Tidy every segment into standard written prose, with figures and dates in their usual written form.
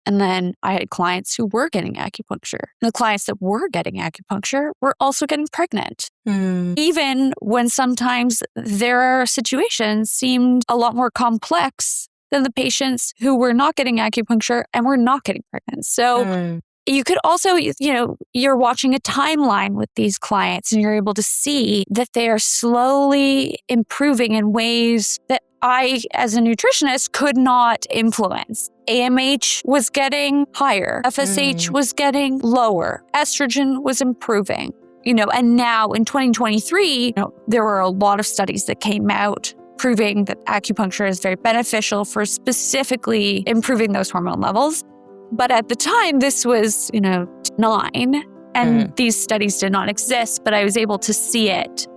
And then I had clients who were getting acupuncture. And the clients that were getting acupuncture were also getting pregnant. Even when sometimes their situations seemed a lot more complex than the patients who were not getting acupuncture and were not getting pregnant. So you could also, you're watching a timeline with these clients and you're able to see that they are slowly improving in ways that I, as a nutritionist, could not influence. AMH was getting higher. FSH was getting lower. Estrogen was improving. And now in 2023, there were a lot of studies that came out proving that acupuncture is very beneficial for specifically improving those hormone levels. But at the time, this was, 9, and these studies did not exist, but I was able to see it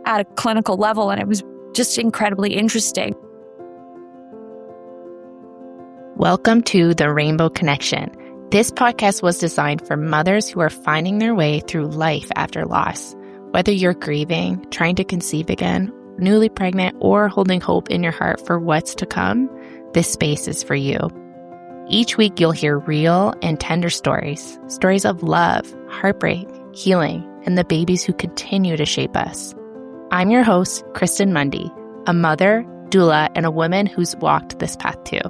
at a clinical level, and it was just incredibly interesting. Welcome to The Rainbow Connection. This podcast was designed for mothers who are finding their way through life after loss. Whether you're grieving, trying to conceive again, newly pregnant, or holding hope in your heart for what's to come, this space is for you. Each week, you'll hear real and tender stories of love, heartbreak, healing, and the babies who continue to shape us. I'm your host, Kristen Mundy, a mother, doula, and a woman who's walked this path too.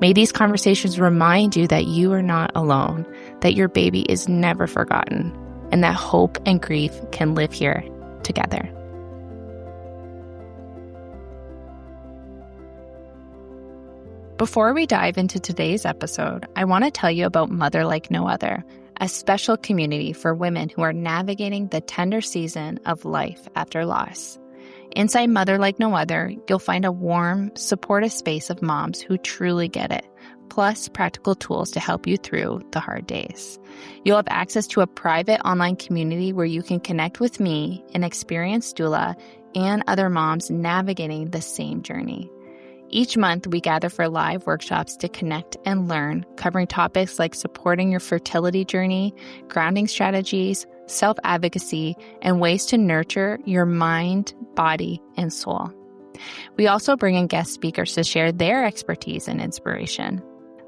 May these conversations remind you that you are not alone, that your baby is never forgotten, and that hope and grief can live here together. Before we dive into today's episode, I want to tell you about Mother Like No Other, a special community for women who are navigating the tender season of life after loss. Inside Mother Like No Other, you'll find a warm, supportive space of moms who truly get it, plus practical tools to help you through the hard days. You'll have access to a private online community where you can connect with me, an experienced doula, and other moms navigating the same journey. Each month, we gather for live workshops to connect and learn, covering topics like supporting your fertility journey, grounding strategies, self-advocacy, and ways to nurture your mind, body, and soul. We also bring in guest speakers to share their expertise and inspiration.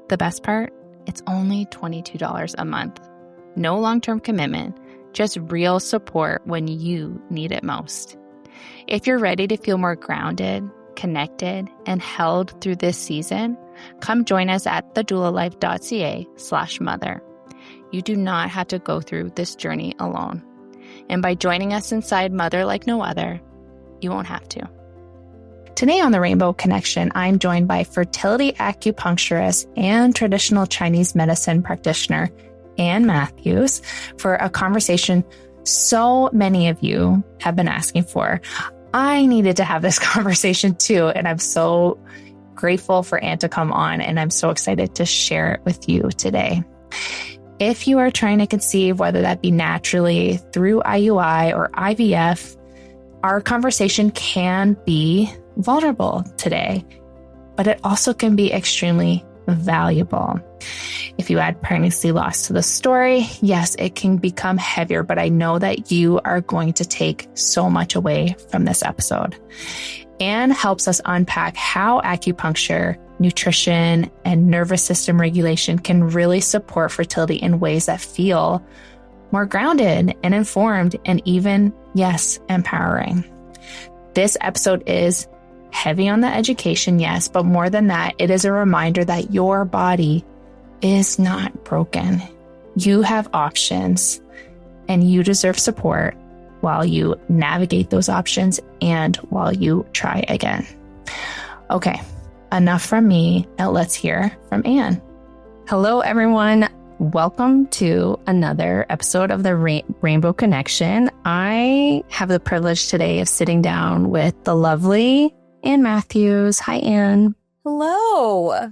The best part? It's only $22 a month. No long-term commitment, just real support when you need it most. If you're ready to feel more grounded, connected, and held through this season, come join us at thedoulalife.ca/mother. You do not have to go through this journey alone. And by joining us inside Mother Like No Other, you won't have to. Today on The Rainbow Connection, I'm joined by fertility acupuncturist and traditional Chinese medicine practitioner, Ann Matthews, for a conversation so many of you have been asking for. I needed to have this conversation too, and I'm so grateful for Ann to come on, and I'm so excited to share it with you today. If you are trying to conceive, whether that be naturally through IUI or IVF, our conversation can be vulnerable today, but it also can be extremely valuable. If you add pregnancy loss to the story, yes, it can become heavier, but I know that you are going to take so much away from this episode. Ann helps us unpack how acupuncture, nutrition, and nervous system regulation can really support fertility in ways that feel more grounded and informed and even, yes, empowering. This episode is heavy on the education, yes, but more than that, it is a reminder that your body is not broken. You have options and you deserve support while you navigate those options and while you try again. Okay, enough from me. Now let's hear from Ann. Hello, everyone. Welcome to another episode of the Rainbow Connection. I have the privilege today of sitting down with the lovely Ann Matthews. Hi, Ann. Hello.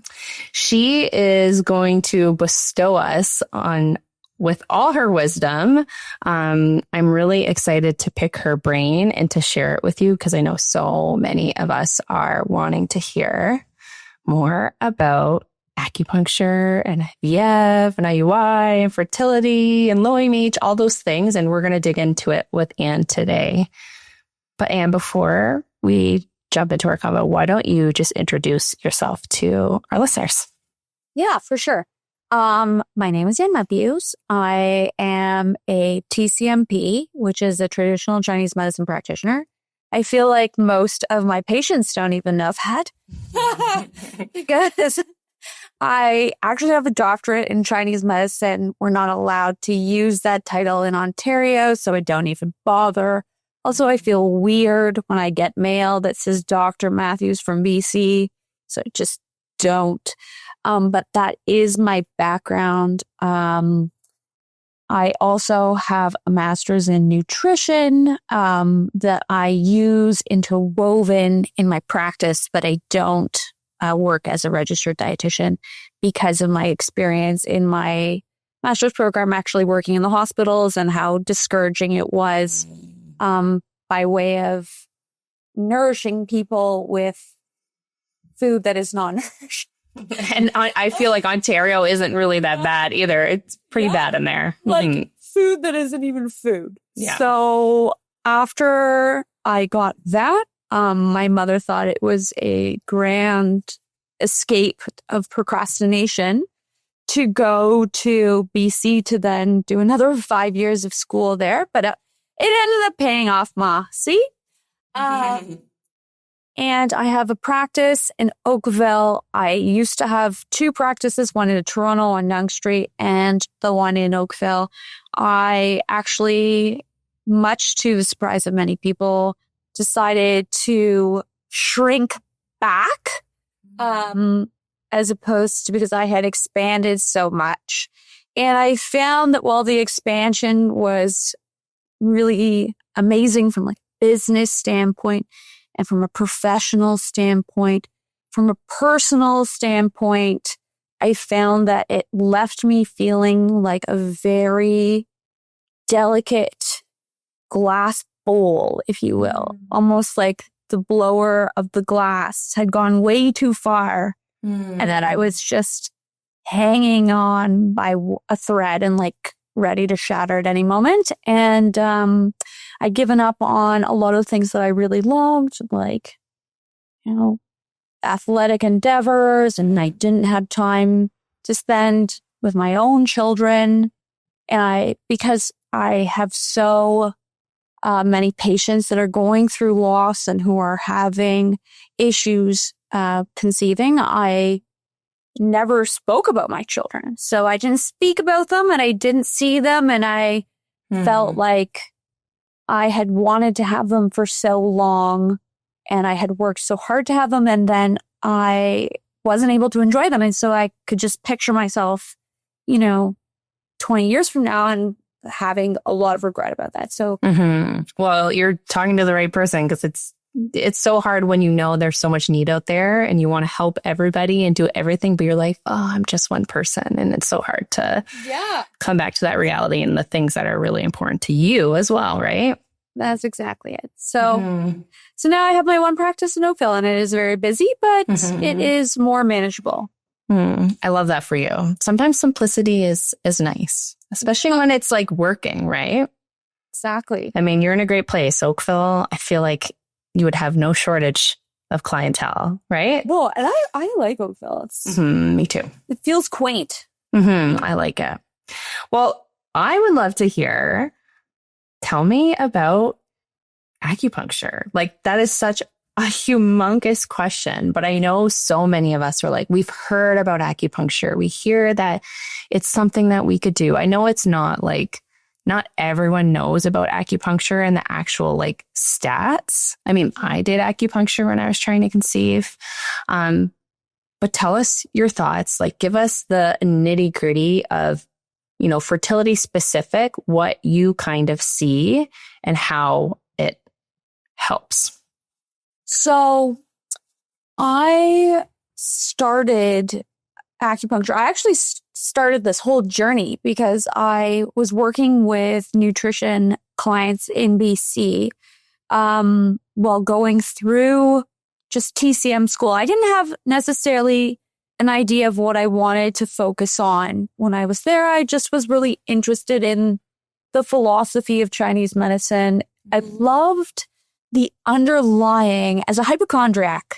She is going to bestow us on with all her wisdom. I'm really excited to pick her brain and to share it with you because I know so many of us are wanting to hear more about acupuncture and IVF and IUI and fertility and low AMH, all those things. And we're going to dig into it with Ann today. But Ann, before we jump into our convo, why don't you just introduce yourself to our listeners? Yeah, for sure. My name is Yen Matthews. I am a TCMP, which is a traditional Chinese medicine practitioner. I feel like most of my patients don't even know that because I actually have a doctorate in Chinese medicine. We're not allowed to use that title in Ontario, so I don't even bother. Also, I feel weird when I get mail that says Dr. Matthews from BC, so I just don't. But that is my background. I also have a master's in nutrition that I use interwoven in my practice, but I don't work as a registered dietitian because of my experience in my master's program, actually working in the hospitals and how discouraging it was by way of nourishing people with food that is non-nourished. And I feel like Ontario isn't really that bad either. It's pretty bad in there. Like food that isn't even food. Yeah. So after I got that, my mother thought it was a grand escape of procrastination to go to BC to then do another 5 years of school there. But it ended up paying off, Ma. See? And I have a practice in Oakville. I used to have 2 practices, one in Toronto on Yonge Street and the one in Oakville. I actually, much to the surprise of many people, decided to shrink back as opposed to because I had expanded so much. And I found that while the expansion was really amazing from like business standpoint, and from a professional standpoint, from a personal standpoint, I found that it left me feeling like a very delicate glass bowl, if you will. Almost like the blower of the glass had gone way too far. And that I was just hanging on by a thread and like ready to shatter at any moment. And I'd given up on a lot of things that I really loved, like, athletic endeavors, and I didn't have time to spend with my own children. And because I have so many patients that are going through loss and who are having issues conceiving, I never spoke about my children. So I didn't speak about them and I didn't see them. And I felt like I had wanted to have them for so long and I had worked so hard to have them. And then I wasn't able to enjoy them. And so I could just picture myself, 20 years from now and having a lot of regret about that. So, well, you're talking to the right person because it's so hard when there's so much need out there and you want to help everybody and do everything, but you're like, oh, I'm just one person. And it's so hard to come back to that reality and the things that are really important to you as well, right? That's exactly it. So, so now I have my one practice in Oakville and it is very busy, but it is more manageable. I love that for you. Sometimes simplicity is nice, especially when it's like working, right? Exactly. I mean, you're in a great place. Oakville, I feel like you would have no shortage of clientele, right? Well, and I like Oakville. Me too. It feels quaint. I like it. Well, I would love to hear, tell me about acupuncture. Like that is such a humongous question, but I know so many of us are like, we've heard about acupuncture. We hear that it's something that we could do. I know it's not like, not everyone knows about acupuncture and the actual like stats. I mean, I did acupuncture when I was trying to conceive. But tell us your thoughts, like give us the nitty gritty of, fertility specific, what you kind of see and how it helps. So I started acupuncture. I actually started this whole journey because I was working with nutrition clients in BC while going through just TCM school. I didn't have necessarily an idea of what I wanted to focus on when I was there. I just was really interested in the philosophy of Chinese medicine. I loved the underlying, as a hypochondriac,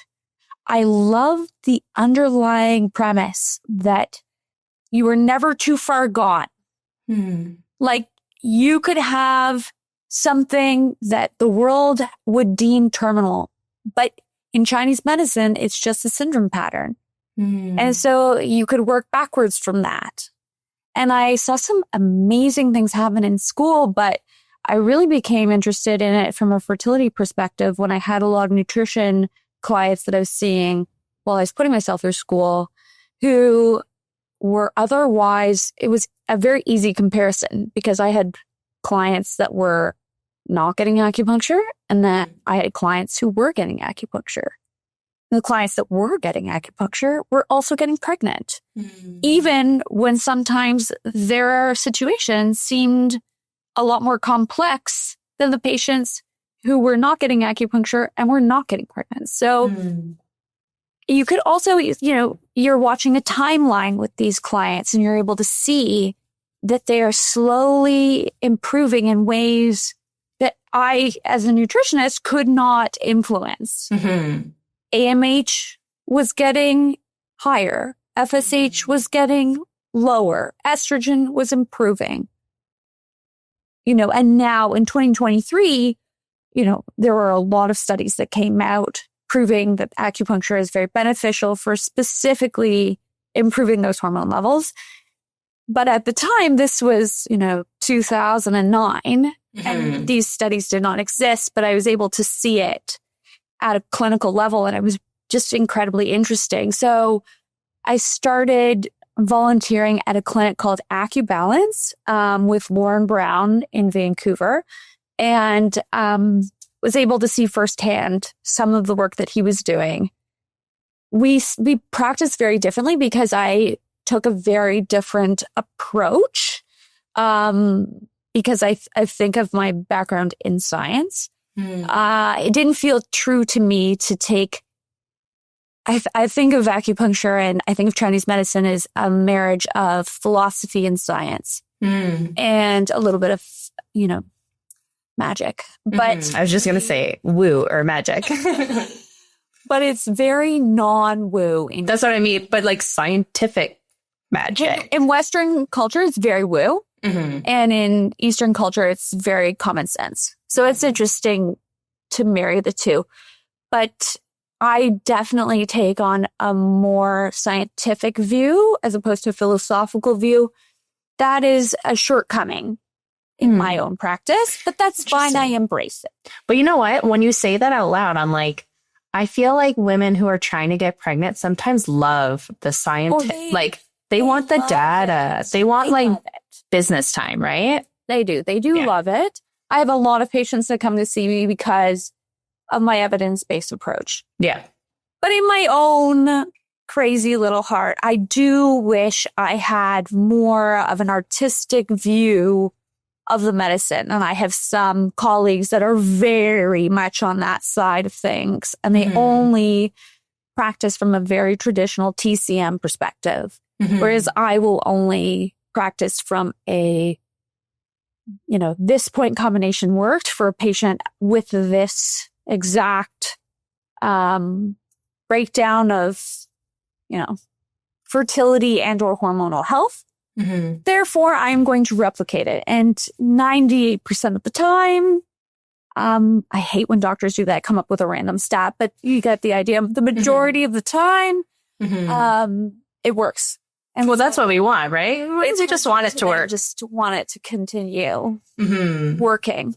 I loved the underlying premise that, you were never too far gone. Like you could have something that the world would deem terminal, but in Chinese medicine, it's just a syndrome pattern. And so you could work backwards from that. And I saw some amazing things happen in school, but I really became interested in it from a fertility perspective when I had a lot of nutrition clients that I was seeing while I was putting myself through school who were otherwise, it was a very easy comparison because I had clients that were not getting acupuncture and then I had clients who were getting acupuncture. The clients that were getting acupuncture were also getting pregnant, even when sometimes their situations seemed a lot more complex than the patients who were not getting acupuncture and were not getting pregnant. So you could also, you're watching a timeline with these clients and you're able to see that they are slowly improving in ways that I, as a nutritionist, could not influence. AMH was getting higher. FSH was getting lower. Estrogen was improving. And now in 2023, there were a lot of studies that came out proving that acupuncture is very beneficial for specifically improving those hormone levels. But at the time, this was, 2009, and these studies did not exist, but I was able to see it at a clinical level, and it was just incredibly interesting. So I started volunteering at a clinic called AcuBalance with Lauren Brown in Vancouver, and was able to see firsthand some of the work that he was doing. We practiced very differently because I took a very different approach because I think of my background in science. It didn't feel true to me to take, I think of acupuncture and I think of Chinese medicine as a marriage of philosophy and science and a little bit of, magic. But I was just going to say woo or magic. But it's very non-woo. That's what I mean. But like scientific magic. In Western culture, it's very woo. And in Eastern culture, it's very common sense. So it's interesting to marry the two. But I definitely take on a more scientific view as opposed to a philosophical view. That is a shortcoming in my own practice, but that's fine. I embrace it. But you know what? When you say that out loud, I'm like, I feel like women who are trying to get pregnant sometimes love the science. They want the data. They want business time, right? They do. They do love it. I have a lot of patients that come to see me because of my evidence-based approach. Yeah. But in my own crazy little heart, I do wish I had more of an artistic view of the medicine. And I have some colleagues that are very much on that side of things. And they only practice from a very traditional TCM perspective. Whereas I will only practice from a, this point combination worked for a patient with this exact breakdown of, fertility and or hormonal health. Therefore, I'm going to replicate it. And 98% of the time, I hate when doctors do that, come up with a random stat, but you get the idea. The majority of the time, it works. And well, that's what we want, right? We just want it to work. Just want it to continue working.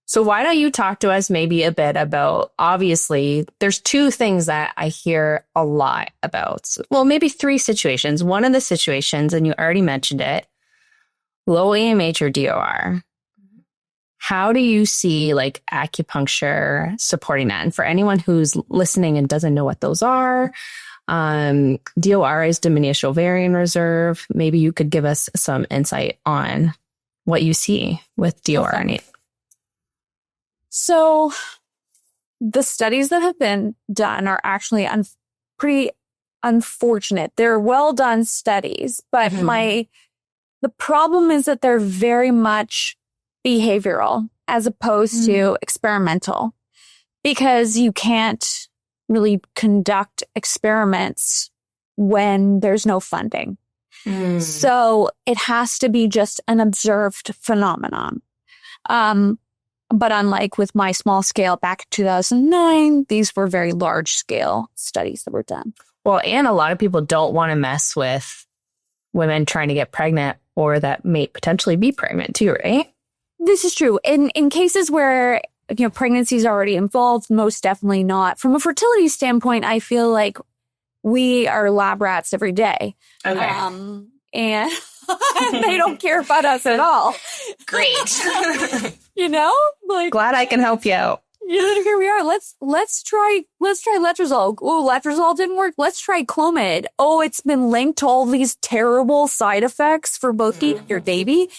So why don't you talk to us maybe a bit about, obviously, there's two things that I hear a lot about. Well, maybe three situations. One of the situations, and you already mentioned it, low AMH or DOR. How do you see acupuncture supporting that? And for anyone who's listening and doesn't know what those are, DOR is diminished ovarian reserve. Maybe you could give us some insight on what you see with DOR. Okay. So the studies that have been done are actually pretty unfortunate. They're well done studies, but the problem is that they're very much behavioral as opposed to experimental, because you can't really conduct experiments when there's no funding. So it has to be just an observed phenomenon. But unlike with my small scale back in 2009, these were very large scale studies that were done. Well, and a lot of people don't want to mess with women trying to get pregnant or that may potentially be pregnant too, right? This is true. In cases where, pregnancy is already involved, most definitely not. From a fertility standpoint, I feel like we are lab rats every day. Okay. And they don't care about us at all. Great. Glad I can help you out. Here we are. Let's try letrozole. Oh, letrozole didn't work. Let's try Clomid. Oh, it's been linked to all these terrible side effects for both you and your baby.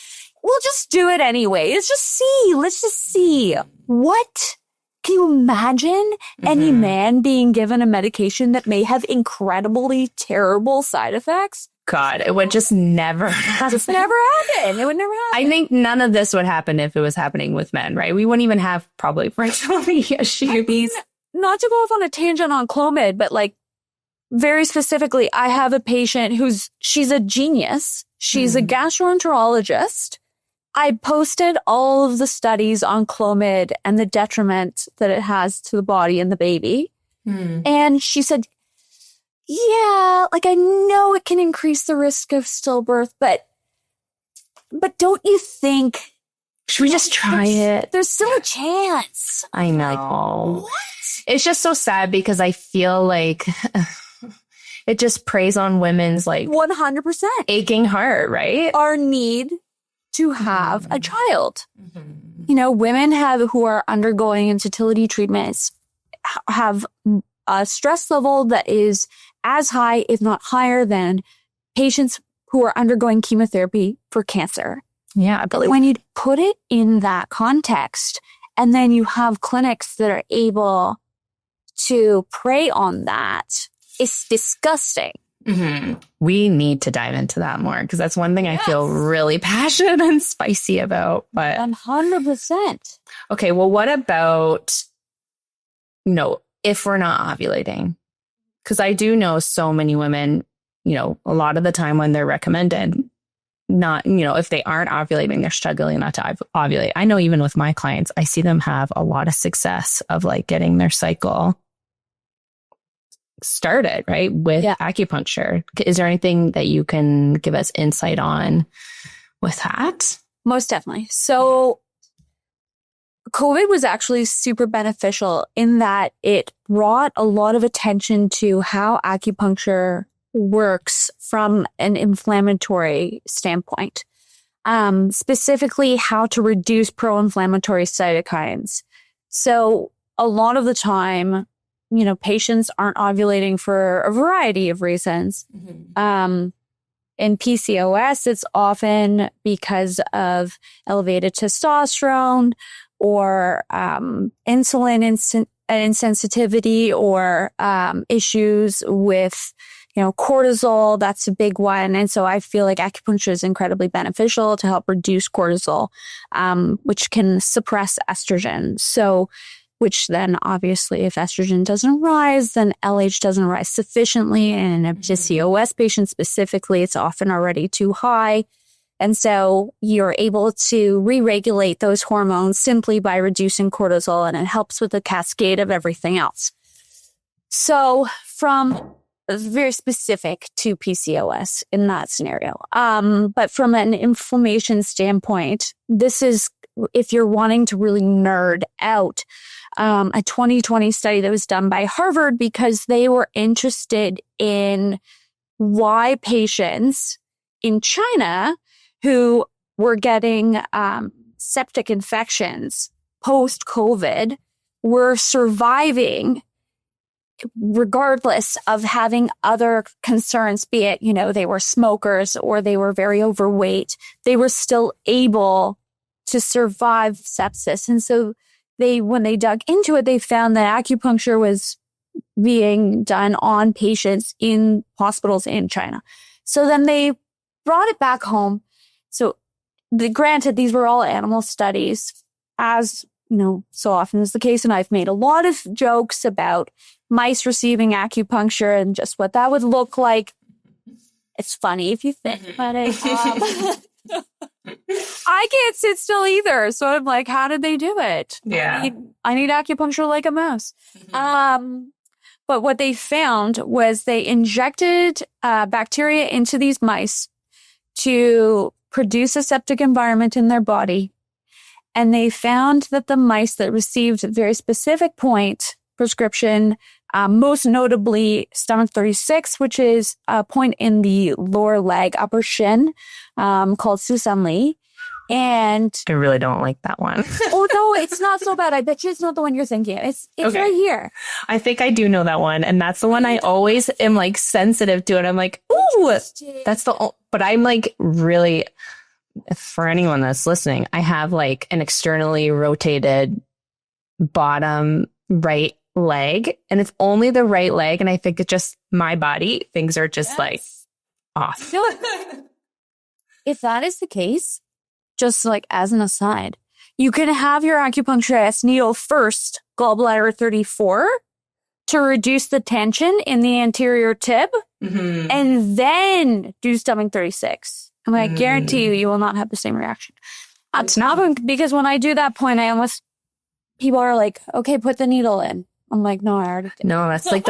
We'll just do it anyway. Let's just see. What? Can you imagine any man being given a medication that may have incredibly terrible side effects? God, it would just never happen. Just never happen. It would never happen. I think none of this would happen if it was happening with men, right? We wouldn't even have probably fertility issues. Not to go off on a tangent on Clomid, but very specifically, I have a patient she's a genius. She's a gastroenterologist. I posted all of the studies on Clomid and the detriment that it has to the body and the baby. And she said, yeah, I know it can increase the risk of stillbirth, but don't you think... Should we just try it? There's still a chance. I know. What? It's just so sad because I feel like it just preys on women's 100% aching heart, right? Our need to have a child. Women who are undergoing infertility treatments have a stress level that is as high, if not higher, than patients who are undergoing chemotherapy for cancer. Yeah. But when you put it in that context, and then you have clinics that are able to prey on that, it's disgusting. We need to dive into that more because that's one thing I feel really passionate and spicy about. But 100%. Okay, well, what about, if we're not ovulating? Because I do know so many women, a lot of the time when they're recommended, not, if they aren't ovulating, they're struggling not to ovulate. I know even with my clients, I see them have a lot of success of getting their cycle started, right? With acupuncture. Is there anything that you can give us insight on with that? Most definitely. So COVID was actually super beneficial in that it brought a lot of attention to how acupuncture works from an inflammatory standpoint, specifically how to reduce pro-inflammatory cytokines. So a lot of the time, patients aren't ovulating for a variety of reasons. In PCOS, it's often because of elevated testosterone or insulin insensitivity or issues with, cortisol. That's a big one. And so I feel like acupuncture is incredibly beneficial to help reduce cortisol, which can suppress estrogen. So which then obviously if estrogen doesn't rise, then LH doesn't rise sufficiently. And in a PCOS patient specifically, it's often already too high. And so you're able to re-regulate those hormones simply by reducing cortisol, and it helps with the cascade of everything else. So from very specific to PCOS in that scenario. But from an inflammation standpoint, this is, if you're wanting to really nerd out, a 2020 study that was done by Harvard because they were interested in why patients in China who were getting septic infections post-COVID were surviving regardless of having other concerns, be it, they were smokers or they were very overweight, they were still able to survive sepsis. And so when they dug into it, they found that acupuncture was being done on patients in hospitals in China. So then they brought it back home. So granted, these were all animal studies, as so often is the case. And I've made a lot of jokes about mice receiving acupuncture and just what that would look like. It's funny if you think about it. I can't sit still either. So I'm like, how did they do it? Yeah. I need acupuncture like a mouse. But what they found was they injected bacteria into these mice to produce a septic environment in their body. And they found that the mice that received a very specific point prescription, most notably stomach 36, which is a point in the lower leg, upper shin, called Susanli. And I really don't like that one. oh, no, it's not so bad. I bet you it's not the one you're thinking. It's okay. Right here. I think I do know that one. And that's the one I always am like sensitive to. And I'm like, ooh, that's but I'm like really, for anyone that's listening, I have like an externally rotated bottom right leg. And it's only the right leg. And I think it's just my body. Things are just like off. If that is the case, just like as an aside, you can have your acupuncturist needle first, gallbladder 34, to reduce the tension in the anterior tib, and then do stomach 36. And I guarantee you will not have the same reaction. It's not because when I do that point, people are like, okay, put the needle in. I'm like, no, I already did. No, that's like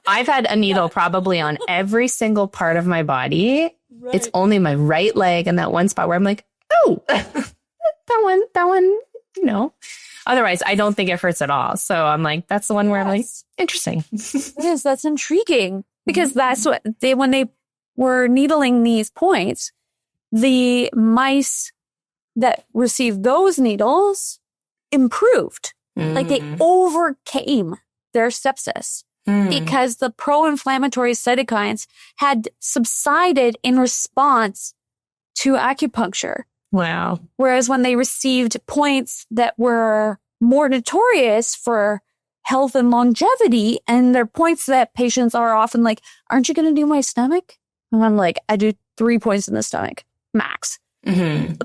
I've had a needle probably on every single part of my body. Right. It's only my right leg and that one spot where I'm like, oh, that one, Otherwise, I don't think it hurts at all. So I'm like, that's the one where I'm like, interesting. It is. That's intriguing because that's what when they were needling these points, the mice that received those needles improved. Like they overcame their sepsis because the pro-inflammatory cytokines had subsided in response to acupuncture. Wow. Whereas when they received points that were more notorious for health and longevity, and they're points that patients are often like, aren't you going to do my stomach? And I'm like, I do 3 points in the stomach, max.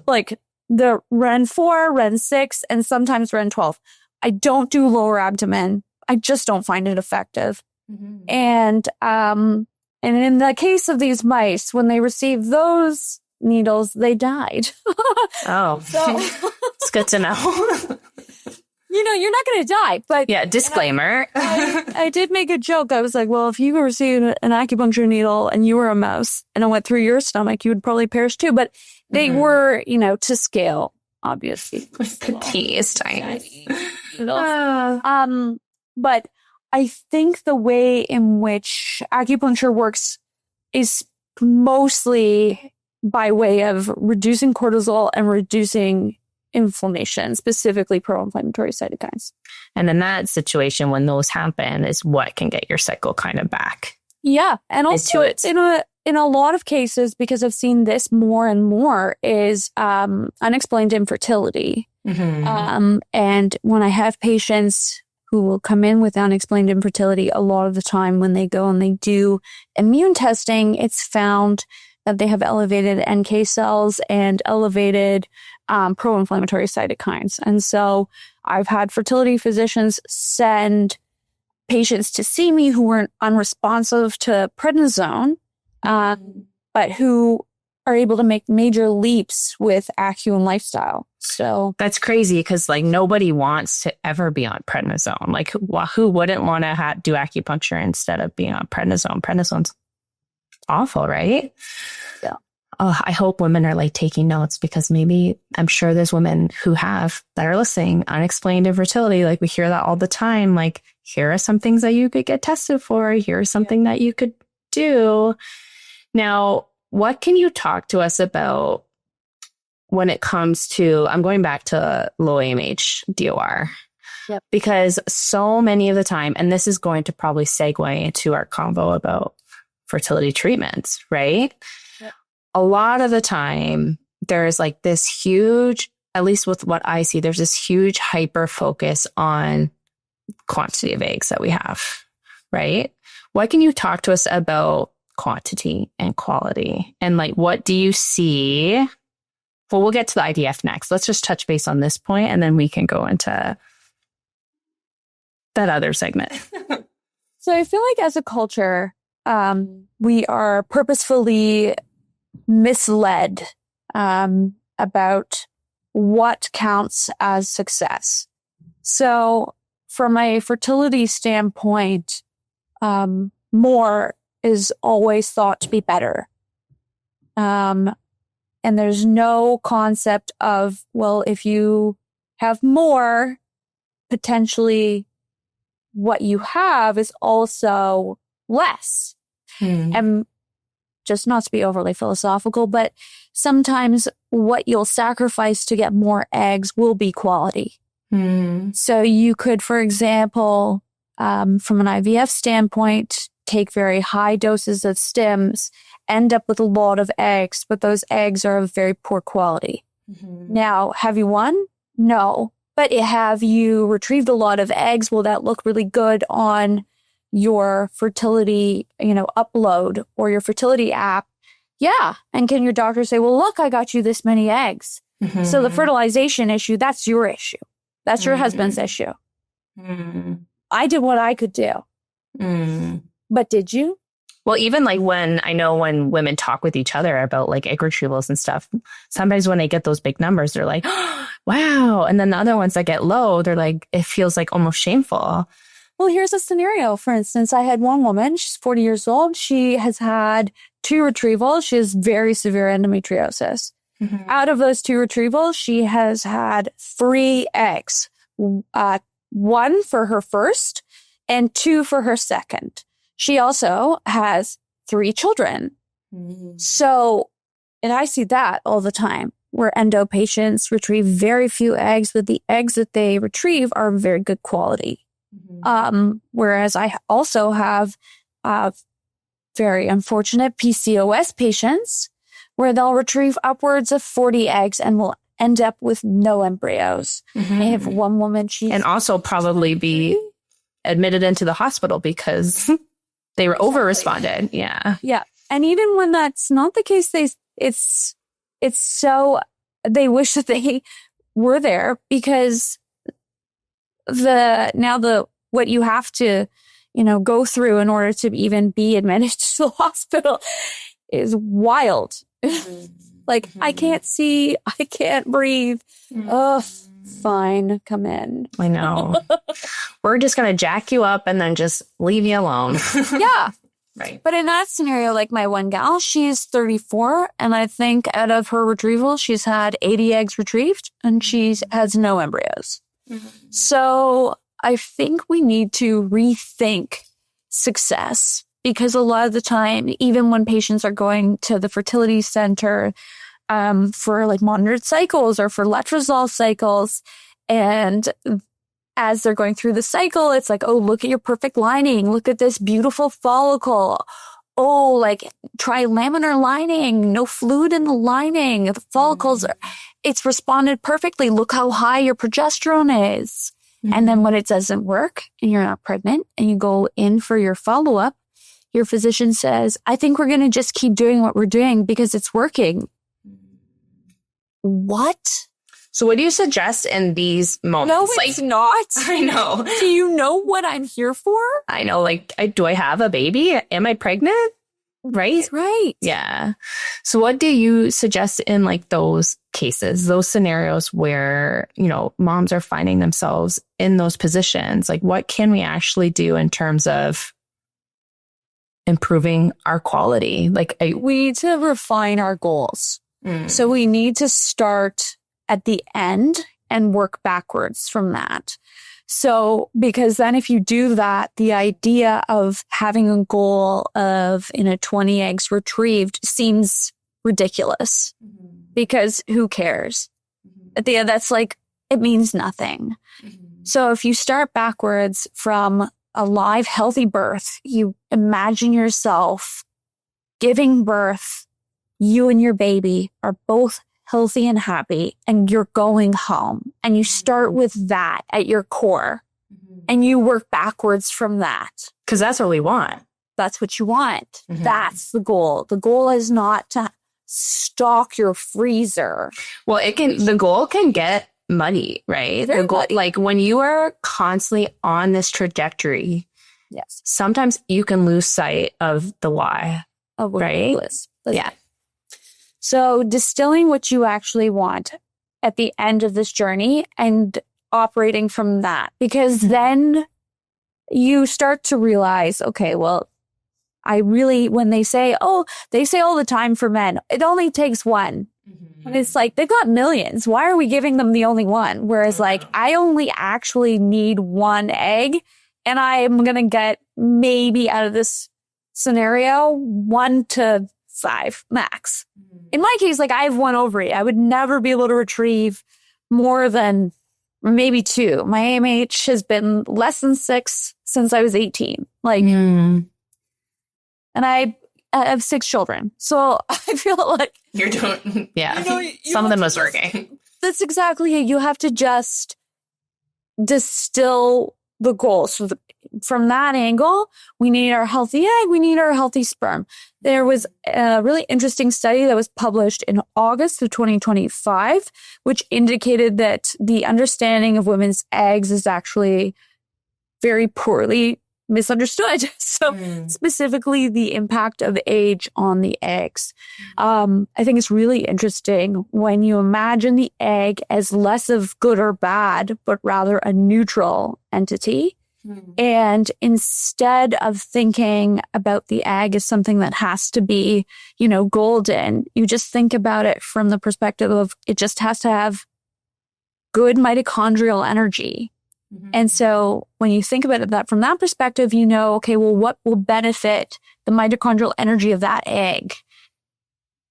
Like the Ren 4, Ren 6, and sometimes Ren 12. I don't do lower abdomen. I just don't find it effective. And in the case of these mice, when they received those needles, they died. So it's good to know. You're not going to die, but yeah, disclaimer. I did make a joke. I was like, well, if you received an acupuncture needle and you were a mouse and it went through your stomach, you would probably perish too. But they were, to scale, obviously. The T is tiny. But I think the way in which acupuncture works is mostly by way of reducing cortisol and reducing inflammation, specifically pro-inflammatory cytokines. And in that situation, when those happen, is what can get your cycle kind of back. Yeah. And also in a lot of cases, because I've seen this more and more, is unexplained infertility. And when I have patients who will come in with unexplained infertility, a lot of the time when they go and they do immune testing, it's found that they have elevated NK cells and elevated pro-inflammatory cytokines. And so I've had fertility physicians send patients to see me who were unresponsive to prednisone, but who are able to make major leaps with Acu and lifestyle. So that's crazy because like nobody wants to ever be on prednisone. Like who wouldn't want to do acupuncture instead of being on prednisone? Prednisone's awful, right? Yeah. Oh, I hope women are like taking notes because maybe I'm sure there's women that are listening, unexplained infertility. Like we hear that all the time. Like here are some things that you could get tested for. Here's something that you could do. Now, what can you talk to us about when it comes to, I'm going back to low AMH DOR. Yep. Because so many of the time, and this is going to probably segue into our convo about fertility treatments, right? Yep. A lot of the time, there's like this huge, at least with what I see, there's this huge hyper focus on quantity of eggs that we have, right? What can you talk to us about quantity and quality? And like, what do you see? Well, we'll get to the IVF next. Let's just touch base on this point and then we can go into that other segment. So I feel like as a culture, we are purposefully misled about what counts as success. So from a fertility standpoint, more is always thought to be better. And there's no concept of, well, if you have more, potentially what you have is also less. And just not to be overly philosophical, but sometimes what you'll sacrifice to get more eggs will be quality. So you could, for example, from an IVF standpoint, take very high doses of stims, end up with a lot of eggs, but those eggs are of very poor quality. Now, have you won? No. But have you retrieved a lot of eggs? Will that look really good on your fertility, upload or your fertility app? Yeah. And can your doctor say, well, look, I got you this many eggs. So the fertilization issue, that's your issue. That's your husband's issue. I did what I could do. But did you? Well, even like when women talk with each other about like egg retrievals and stuff, sometimes when they get those big numbers, they're like, oh, wow. And then the other ones that get low, they're like, it feels like almost shameful. Well, here's a scenario. For instance, I had one woman, she's 40 years old. She has had 2 retrievals. She has very severe endometriosis. Out of those 2 retrievals, she has had 3 eggs, 1 for her first and 2 for her second. She also has 3 children. So, and I see that all the time, where endo patients retrieve very few eggs, but the eggs that they retrieve are very good quality. Whereas I also have very unfortunate PCOS patients where they'll retrieve upwards of 40 eggs and will end up with no embryos. I have one woman, and also probably be admitted into the hospital because they were over-responded. Yeah. And even when that's not the case, it's so they wish that they were there, because what you have to, go through in order to even be admitted to the hospital is wild. Like, I can't see, I can't breathe. Oh, fine, come in. I know. We're just going to jack you up and then just leave you alone. Yeah. Right. But in that scenario, like my one gal, she's 34. And I think out of her retrieval, she's had 80 eggs retrieved and she has no embryos. So I think we need to rethink success, because a lot of the time, even when patients are going to the fertility center for like monitored cycles or for letrozole cycles, and as they're going through the cycle, it's like, oh, look at your perfect lining. Look at this beautiful follicle. Oh, like try laminar lining, no fluid in the lining. The follicles, it's responded perfectly. Look how high your progesterone is. And then when it doesn't work and you're not pregnant and you go in for your follow-up, your physician says, I think we're going to just keep doing what we're doing because it's working. What? So what do you suggest in these moments? No, it's not. I know. Do you know what I'm here for? I know. Like, do I have a baby? Am I pregnant? Right? Right. Yeah. So what do you suggest in like those cases, those scenarios where, moms are finding themselves in those positions? Like, what can we actually do in terms of improving our quality? Like, we need to refine our goals. So we need to start at the end and work backwards from that. So, because then if you do that, the idea of having a goal of, 20 eggs retrieved seems ridiculous, because who cares? At the end, that's like, it means nothing. So if you start backwards from a live, healthy birth, you imagine yourself giving birth, you and your baby are both healthy and happy, and you're going home, and you start with that at your core, and you work backwards from that. Because that's what we want. That's what you want. That's the goal. The goal is not to stock your freezer. Well, the goal can get muddy, right? Very muddy. Like when you are constantly on this trajectory, Yes. sometimes you can lose sight of the why. Oh, right? Yeah. So distilling what you actually want at the end of this journey and operating from that, because then you start to realize, okay, well, when they say all the time for men, it only takes one. And it's like, they've got millions. Why are we giving them the only one? Whereas like, I only actually need one egg, and I'm going to get maybe out of this scenario 1 to 5 max. In my case, like I have 1 ovary. I would never be able to retrieve more than maybe 2. My AMH has been less than 6 since I was 18. Like, and I have 6 children. So I feel like you're doing, some of them was working. That's exactly it. You have to just distill the goals. So from that angle, we need our healthy egg, we need our healthy sperm. There was a really interesting study that was published in August of 2025, which indicated that the understanding of women's eggs is actually very poorly misunderstood. So specifically the impact of age on the eggs. I think it's really interesting when you imagine the egg as less of good or bad, but rather a neutral entity. And instead of thinking about the egg as something that has to be, golden, you just think about it from the perspective of it just has to have good mitochondrial energy. And so when you think about it from that perspective, okay, well, what will benefit the mitochondrial energy of that egg?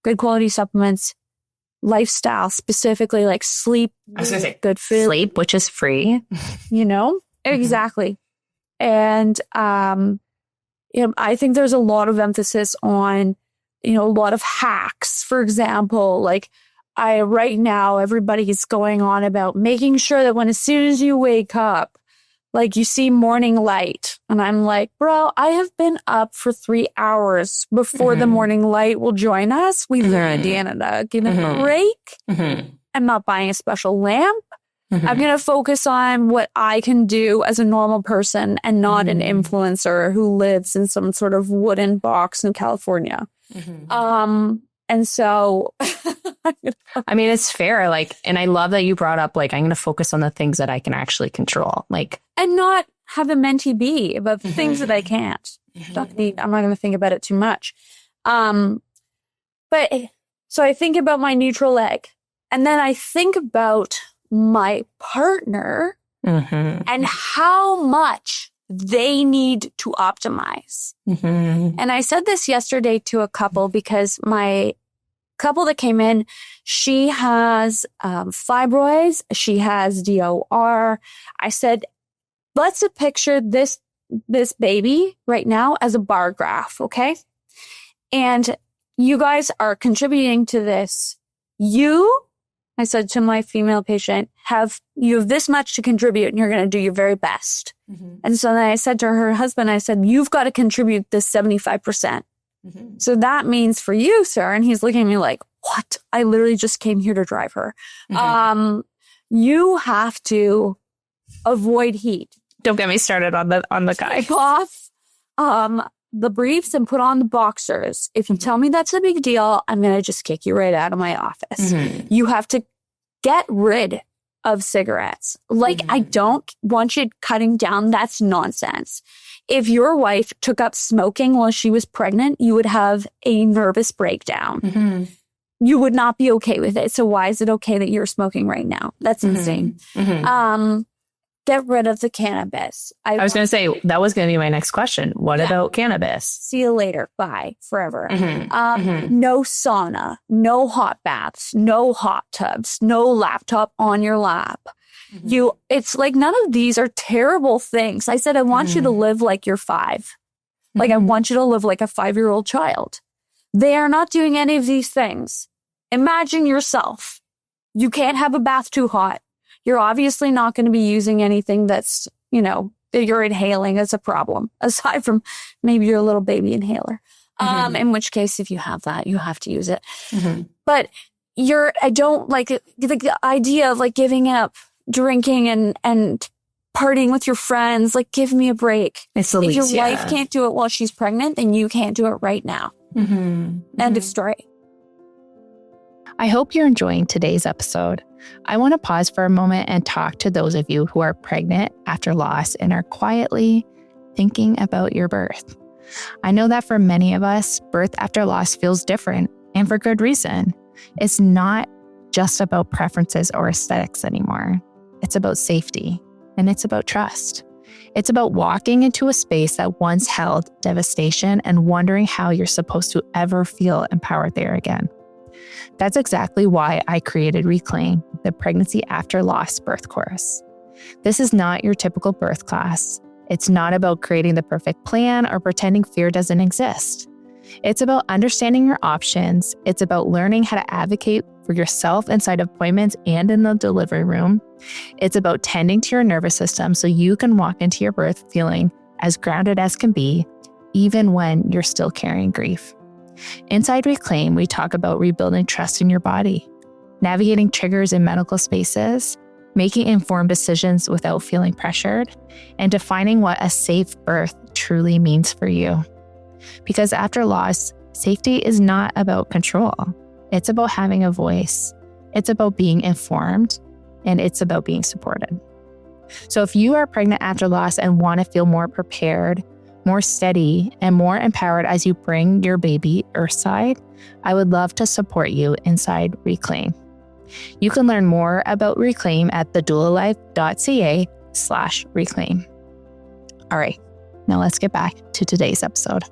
Good quality supplements, lifestyle, specifically like sleep. I was going to say good food. Sleep, which is free. Exactly. And, I think there's a lot of emphasis on, a lot of hacks. For example, like right now, everybody's going on about making sure that as soon as you wake up, like you see morning light. And I'm like, bro, I have been up for 3 hours before the morning light will join us. We live in Canada. Give it a break. I'm not buying a special lamp. I'm going to focus on what I can do as a normal person and not an influencer who lives in some sort of wooden box in California. And so, I mean, it's fair. Like, and I love that you brought up, like, I'm going to focus on the things that I can actually control. Like, and not have a mentee be about the things that I can't. I'm not going to think about it too much. But so I think about my neutral egg, and then I think about my partner and how much they need to optimize. And I said this yesterday to a couple because my couple that came in, she has fibroids, she has DOR. I said, let's picture this baby right now as a bar graph, okay? And you guys are contributing to this. I said to my female patient, you have this much to contribute and you're going to do your very best. And so then I said to her husband, I said, you've got to contribute this 75%. So that means for you, sir. And he's looking at me like, what? I literally just came here to drive her. You have to avoid heat. Don't get me started on the guy. Take off the briefs and put on the boxers. If you tell me that's a big deal, I'm going to just kick you right out of my office. You have to get rid of cigarettes. Like, I don't want you cutting down. That's nonsense. If your wife took up smoking while she was pregnant, you would have a nervous breakdown. You would not be okay with it. So why is it okay that you're smoking right now? That's insane. Get rid of the cannabis. I was going to say, that was going to be my next question. What about cannabis? See you later. Bye. Forever. No sauna, no hot baths, no hot tubs, no laptop on your lap. It's like none of these are terrible things. I said, I want you to live like you're 5. Like I want you to live like a 5-year-old child. They are not doing any of these things. Imagine yourself. You can't have a bath too hot. You're obviously not going to be using anything that's, that you're inhaling as a problem, aside from maybe your little baby inhaler. In which case, if you have that, you have to use it. But I don't like the idea of like giving up drinking and partying with your friends. Like, give me a break. It's the If least, your wife can't do it while she's pregnant, then you can't do it right now. End of story. I hope you're enjoying today's episode. I want to pause for a moment and talk to those of you who are pregnant after loss and are quietly thinking about your birth. I know that for many of us, birth after loss feels different, and for good reason. It's not just about preferences or aesthetics anymore. It's about safety, and it's about trust. It's about walking into a space that once held devastation and wondering how you're supposed to ever feel empowered there again. That's exactly why I created Reclaim, the Pregnancy After Loss birth course. This is not your typical birth class. It's not about creating the perfect plan or pretending fear doesn't exist. It's about understanding your options. It's about learning how to advocate for yourself inside appointments and in the delivery room. It's about tending to your nervous system so you can walk into your birth feeling as grounded as can be, even when you're still carrying grief. Inside Reclaim, we talk about rebuilding trust in your body, navigating triggers in medical spaces, making informed decisions without feeling pressured, and defining what a safe birth truly means for you. Because after loss, safety is not about control. It's about having a voice. It's about being informed, and it's about being supported. So if you are pregnant after loss and want to feel more prepared, more steady, and more empowered as you bring your baby earthside, I would love to support you inside Reclaim. You can learn more about Reclaim at thedoulalife.ca/reclaim. All right, now let's get back to today's episode.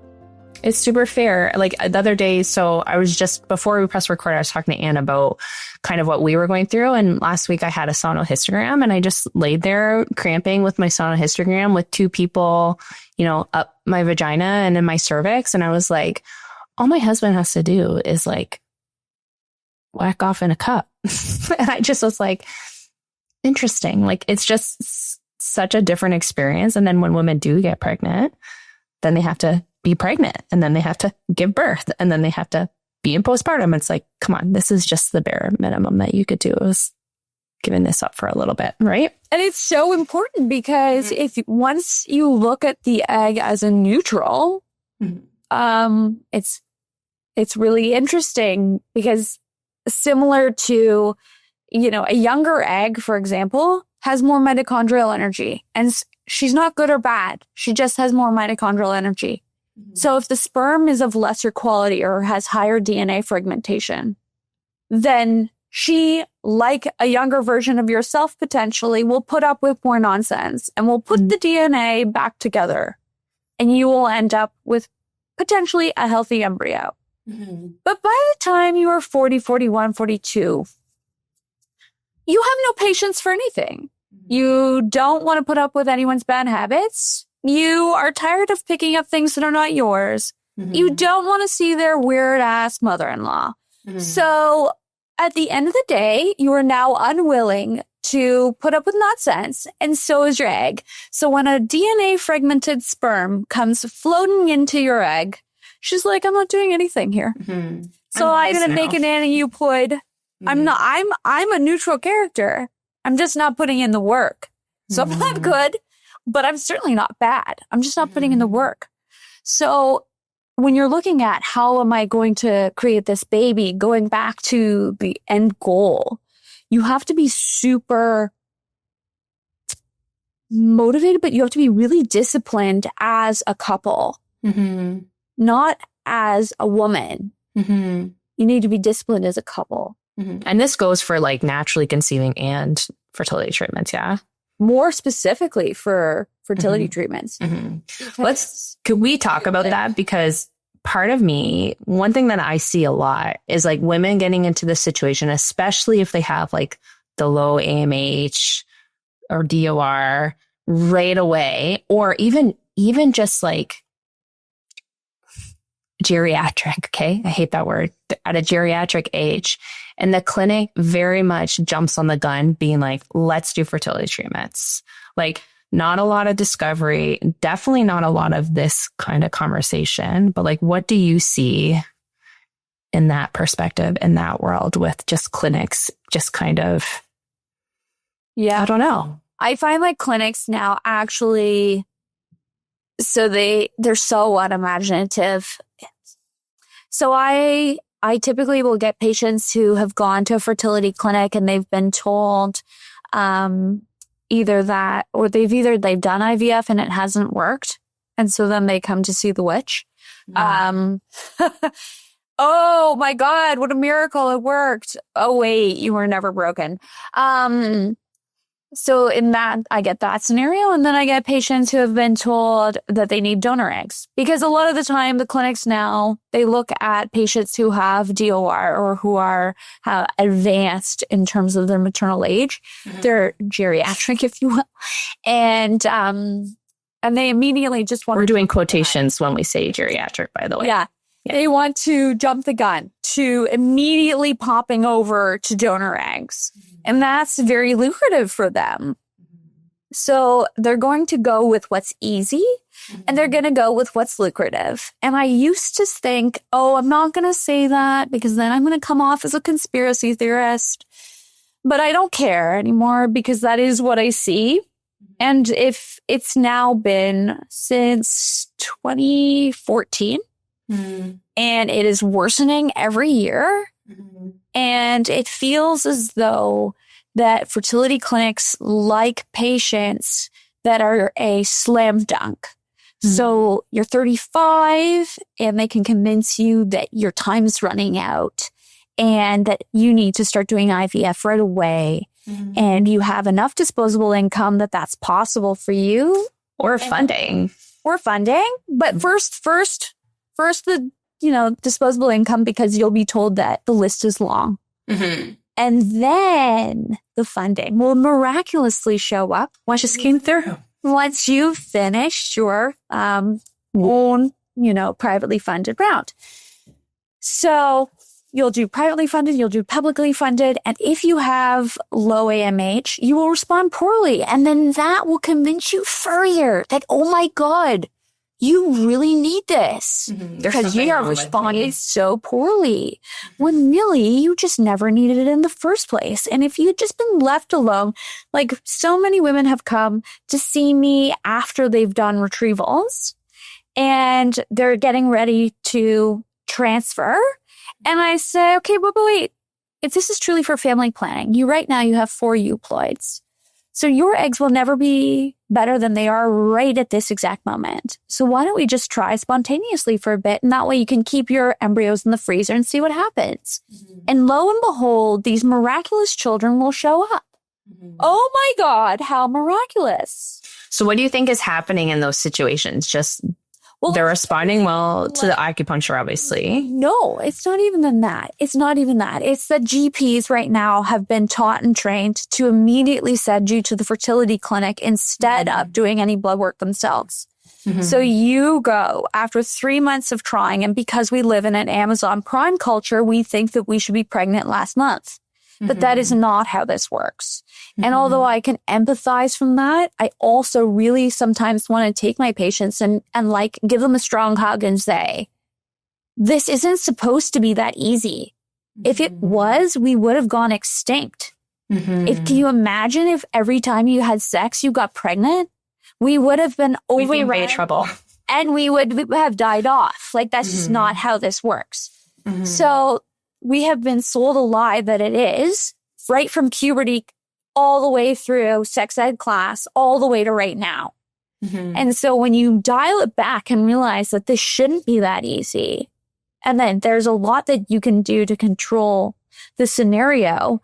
It's super fair. Like the other day, so I was just, before we pressed record, I was talking to Anne about kind of what we were going through. And last week I had a sonohystogram and I just laid there cramping with my sonohystogram with two people, up my vagina and in my cervix. And I was like, all my husband has to do is like whack off in a cup. And I just was like, interesting. Like, it's just such a different experience. And then when women do get pregnant, then they have to be pregnant and then they have to give birth and then they have to be in postpartum. It's like, come on, this is just the bare minimum that you could do, is giving this up for a little bit, right? And it's so important because once you look at the egg as a neutral, it's really interesting because similar to, a younger egg, for example, has more mitochondrial energy, and she's not good or bad. She just has more mitochondrial energy. So if the sperm is of lesser quality or has higher DNA fragmentation, then she, like a younger version of yourself potentially, will put up with more nonsense and will put the DNA back together. And you will end up with potentially a healthy embryo. But by the time you are 40, 41, 42, you have no patience for anything. You don't want to put up with anyone's bad habits. You are tired of picking up things that are not yours. You don't want to see their weird ass mother-in-law. So at the end of the day, you are now unwilling to put up with nonsense, and so is your egg. So when a DNA fragmented sperm comes floating into your egg, she's like, I'm not doing anything here. So I'm going to make an aneuploid. I'm a neutral character. I'm just not putting in the work. So I'm not good, but I'm certainly not bad. I'm just not putting in the work. So when you're looking at how am I going to create this baby, going back to the end goal, you have to be super motivated, but you have to be really disciplined as a couple, not as a woman. You need to be disciplined as a couple. And this goes for like naturally conceiving and fertility treatments, yeah? More specifically for fertility treatments. Could we talk about that? Because part of me, one thing that I see a lot is like women getting into this situation, especially if they have like the low AMH or DOR right away, or even just like geriatric, okay? I hate that word. At a geriatric age. And the clinic very much jumps on the gun being like, let's do fertility treatments. Like, not a lot of discovery, definitely not a lot of this kind of conversation, but like, what do you see in that perspective, in that world with just clinics, just kind of, I don't know. I find like clinics now actually, so they're so unimaginative. So I typically will get patients who have gone to a fertility clinic and they've been told either that, or they've done IVF and it hasn't worked. And so then they come to see the witch. Oh my God, what a miracle. It worked. Oh wait, you were never broken. So in that, I get that scenario. And then I get patients who have been told that they need donor eggs, because a lot of the time the clinics now, they look at patients who have DOR or who are advanced in terms of their maternal age. They're geriatric, if you will. And they immediately just want We're doing quotations when we say geriatric, by the way. Yeah. They want to jump the gun to immediately popping over to donor eggs. And that's very lucrative for them. So they're going to go with what's easy and they're going to go with what's lucrative. And I used to think, oh, I'm not going to say that because then I'm going to come off as a conspiracy theorist. But I don't care anymore because that is what I see. And if it's now been since 2014, and it is worsening every year. And it feels as though that fertility clinics like patients that are a slam dunk. So you're 35 and they can convince you that your time's running out and that you need to start doing IVF right away. And you have enough disposable income that that's possible for you. Or funding. But first the, disposable income, because you'll be told that the list is long. And then the funding will miraculously show up. What just came through? Once you've finished your own, privately funded round. So you'll do privately funded, you'll do publicly funded. And if you have low AMH, you will respond poorly. And then that will convince you further that, oh my God, you really need this because you are responding so poorly when really you just never needed it in the first place. And if you'd just been left alone, like so many women have come to see me after they've done retrievals and they're getting ready to transfer. And I say, okay, but wait, if this is truly for family planning, right now you have 4 euploids. So your eggs will never be better than they are right at this exact moment. So why don't we just try spontaneously for a bit? And that way you can keep your embryos in the freezer and see what happens. And lo and behold, these miraculous children will show up. Oh my God, how miraculous. So what do you think is happening in those situations? Just they're responding well to the acupuncture, obviously. No, it's not even that. It's that GPs right now have been taught and trained to immediately send you to the fertility clinic instead of doing any blood work themselves. So you go after 3 months of trying, and because we live in an Amazon Prime culture, we think that we should be pregnant last month. But that is not how this works. And although I can empathize from that, I also really sometimes want to take my patients and like give them a strong hug and say, this isn't supposed to be that easy. If it was, we would have gone extinct. Can you imagine if every time you had sex, you got pregnant? We would have been overrun trouble. And we would have died off. Like, that's just not how this works. So we have been sold a lie that it is, right from puberty all the way through sex ed class, all the way to right now. And so when you dial it back and realize that this shouldn't be that easy, and then there's a lot that you can do to control the scenario,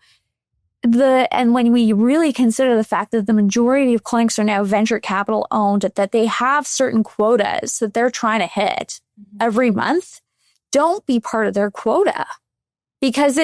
and when we really consider the fact that the majority of clinics are now venture capital owned, that they have certain quotas that they're trying to hit every month, don't be part of their quota. Because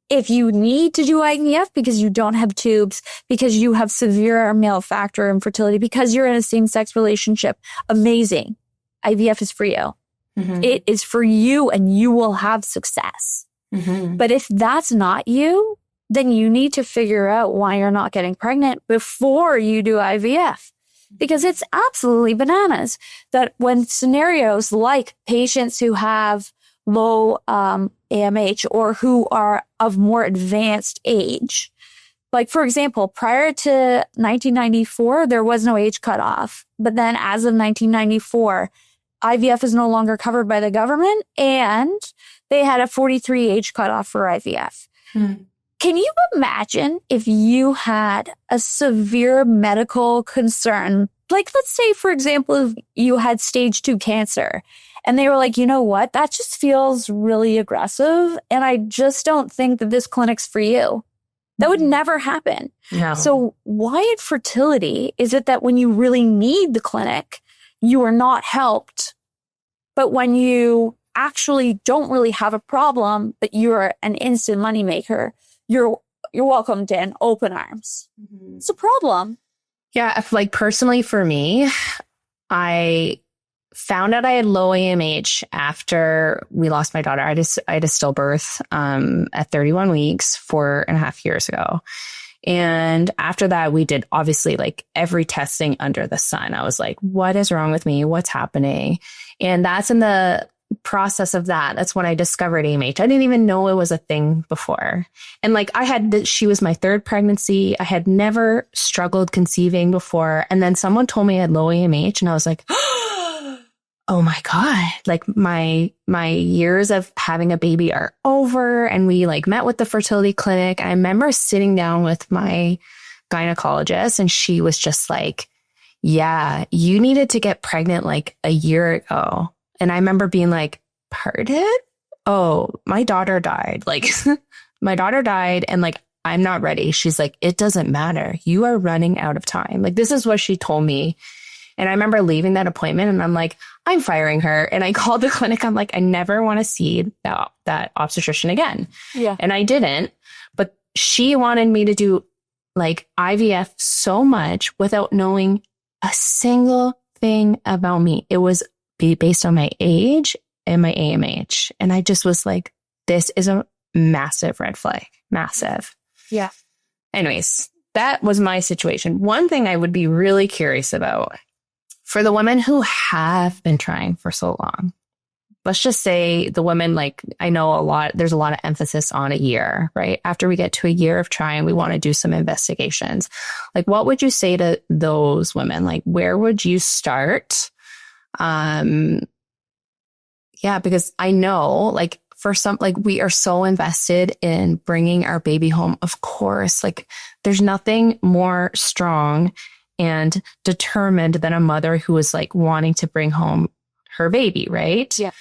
if you need to do IVF because you don't have tubes, because you have severe male factor infertility, because you're in a same-sex relationship, amazing. IVF is for you. It is for you and you will have success. But if that's not you, then you need to figure out why you're not getting pregnant before you do IVF. Because it's absolutely bananas that when scenarios like patients who have low AMH or who are of more advanced age, Like, for example, prior to 1994, there was no age cutoff. But then as of 1994, IVF is no longer covered by the government, and they had a 43 age cutoff for IVF. Can you imagine if you had a severe medical concern? Like, let's say, for example, if you had stage 2 cancer and they were like, you know what, that just feels really aggressive. And I just don't think that this clinic's for you. That would never happen. No. So why in fertility is it that when you really need the clinic, you are not helped? But when you actually don't really have a problem, but you're an instant moneymaker, you're welcomed in open arms. It's a problem. Yeah. Like personally for me, I found out I had low AMH after we lost my daughter. I had a stillbirth at 31 weeks 4.5 years ago. And after that, we did obviously like every testing under the sun. I was like, what is wrong with me? What's happening? And that's in the process of that. That's when I discovered AMH. I didn't even know it was a thing before. And like she was my 3rd pregnancy. I had never struggled conceiving before. And then someone told me I had low AMH and I was like, oh my God, like my years of having a baby are over. And we like met with the fertility clinic. I remember sitting down with my gynecologist and she was just like, yeah, you needed to get pregnant like a year ago. And I remember being like, pardon? Oh, my daughter died. Like my daughter died and like, I'm not ready. She's like, it doesn't matter. You are running out of time. Like, this is what she told me. And I remember leaving that appointment and I'm like, I'm firing her. And I called the clinic. I'm like, I never want to see that obstetrician again. Yeah. And I didn't. But she wanted me to do like IVF so much without knowing a single thing about me. It was based on my age and my AMH. And I just was like, this is a massive red flag. Massive. Yeah. Anyways, that was my situation. One thing I would be really curious about for the women who have been trying for so long, let's just say the women, like I know there's a lot of emphasis on a year, right? After we get to a year of trying, we want to do some investigations. Like, what would you say to those women? Like, where would you start? Yeah, because I know like for some, like we are so invested in bringing our baby home. Of course, like there's nothing more strong and determined than a mother who is like wanting to bring home her baby, right? Yeah.